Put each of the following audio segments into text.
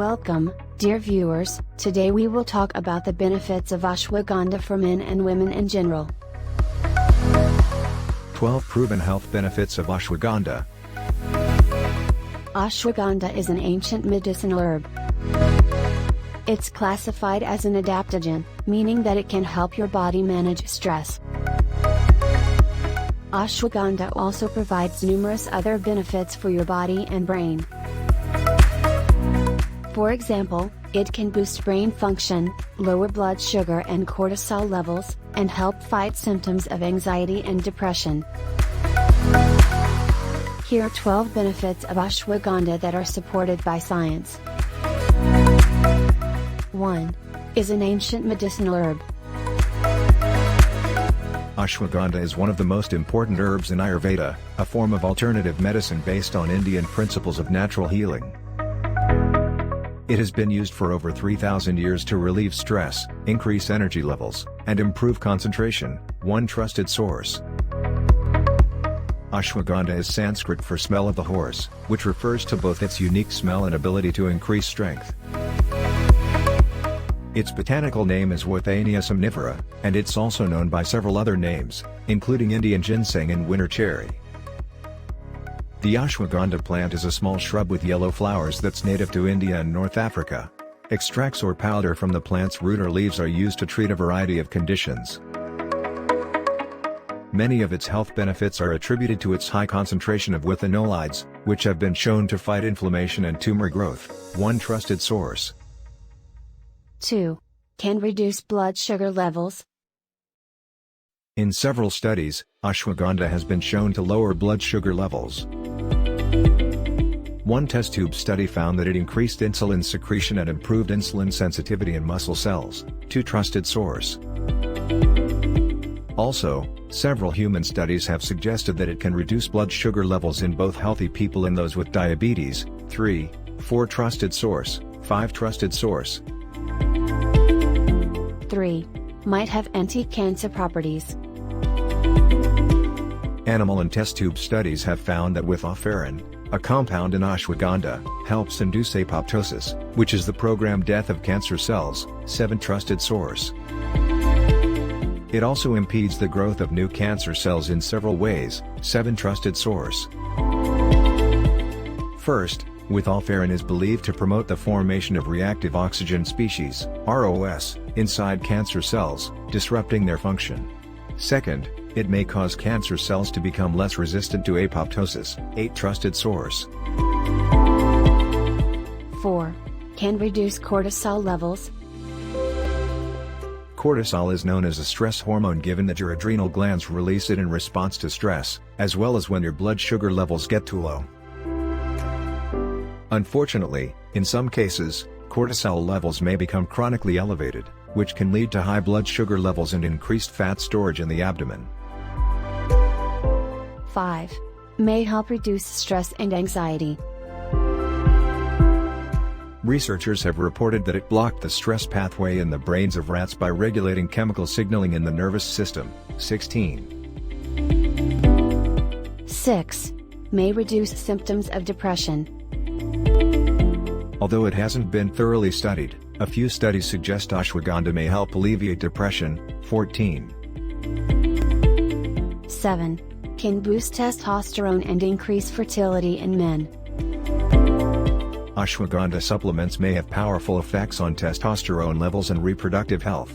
Welcome, dear viewers. Today we will talk about the benefits of ashwagandha for men and women in general. 12 proven health benefits of ashwagandha. Ashwagandha is an ancient medicinal herb. It's classified as an adaptogen, meaning that it can help your body manage stress. Ashwagandha also provides numerous other benefits for your body and brain. For example, it can boost brain function, lower blood sugar and cortisol levels, and help fight symptoms of anxiety and depression. Here are 12 benefits of ashwagandha that are supported by science. 1. Is an ancient medicinal herb. Ashwagandha is one of the most important herbs in Ayurveda, a form of alternative medicine based on Indian principles of natural healing. It has been used for over 3,000 years to relieve stress, increase energy levels, and improve concentration. One trusted source. Ashwagandha is Sanskrit for smell of the horse, which refers to both its unique smell and ability to increase strength. Its botanical name is Wouthania somnifera, and it's also known by several other names, including Indian ginseng and winter cherry. The ashwagandha plant is a small shrub with yellow flowers that's native to India and North Africa. Extracts or powder from the plant's root or leaves are used to treat a variety of conditions. Many of its health benefits are attributed to its high concentration of withanolides, which have been shown to fight inflammation and tumor growth. One trusted source. 2. Can reduce blood sugar levels. In several studies, ashwagandha has been shown to lower blood sugar levels. One test tube study found that it increased insulin secretion and improved insulin sensitivity in muscle cells. 2 trusted source. Also, several human studies have suggested that it can reduce blood sugar levels in both healthy people and those with diabetes. 3, 4 trusted source. 5 trusted source. 3. Might have anti-cancer properties. Animal and test tube studies have found that withaferin, a compound in ashwagandha, helps induce apoptosis, which is the programmed death of cancer cells. 7 trusted source. It also impedes the growth of new cancer cells in several ways. 7 trusted source. First, withaferin is believed to promote the formation of reactive oxygen species, ROS, inside cancer cells, disrupting their function. Second, it may cause cancer cells to become less resistant to apoptosis. 8 trusted source. 4. Can reduce cortisol levels. Cortisol is known as a stress hormone given that your adrenal glands release it in response to stress, as well as when your blood sugar levels get too low. Unfortunately, in some cases, cortisol levels may become chronically elevated, which can lead to high blood sugar levels and increased fat storage in the abdomen. 5. May help reduce stress and anxiety. Researchers have reported that it blocked the stress pathway in the brains of rats by regulating chemical signaling in the nervous system. 16. 6. May reduce symptoms of depression. Although it hasn't been thoroughly studied, a few studies suggest ashwagandha may help alleviate depression. 14. 7. Can boost testosterone and increase fertility in men. Ashwagandha supplements may have powerful effects on testosterone levels and reproductive health.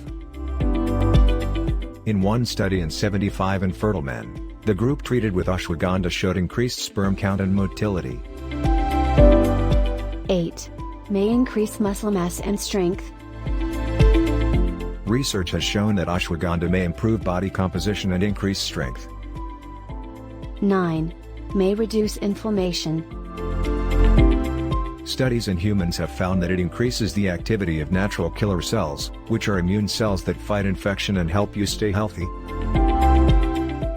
In one study in 75 infertile men, the group treated with ashwagandha showed increased sperm count and motility. 8. May increase muscle mass and strength. Research has shown that ashwagandha may improve body composition and increase strength. 9. May reduce inflammation. Studies in humans have found that it increases the activity of natural killer cells, which are immune cells that fight infection and help you stay healthy.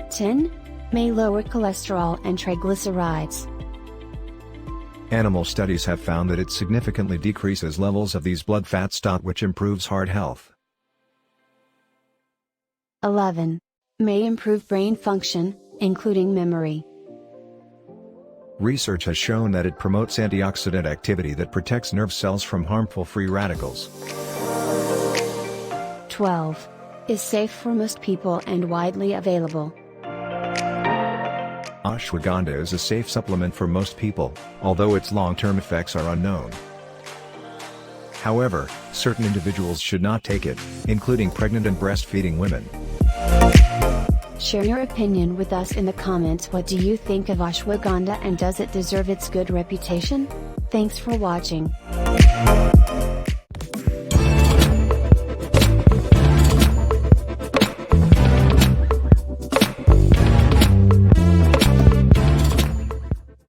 10. May lower cholesterol and triglycerides. Animal studies have found that it significantly decreases levels of these blood fats, which improves heart health. 11. May improve brain function, including memory. Research has shown that it promotes antioxidant activity that protects nerve cells from harmful free radicals. 12. Is safe for most people and widely available. Ashwagandha is a safe supplement for most people, although its long-term effects are unknown. However, certain individuals should not take it, including pregnant and breastfeeding women. Share your opinion with us in the comments. What do you think of ashwagandha and does it deserve its good reputation? Thanks for watching.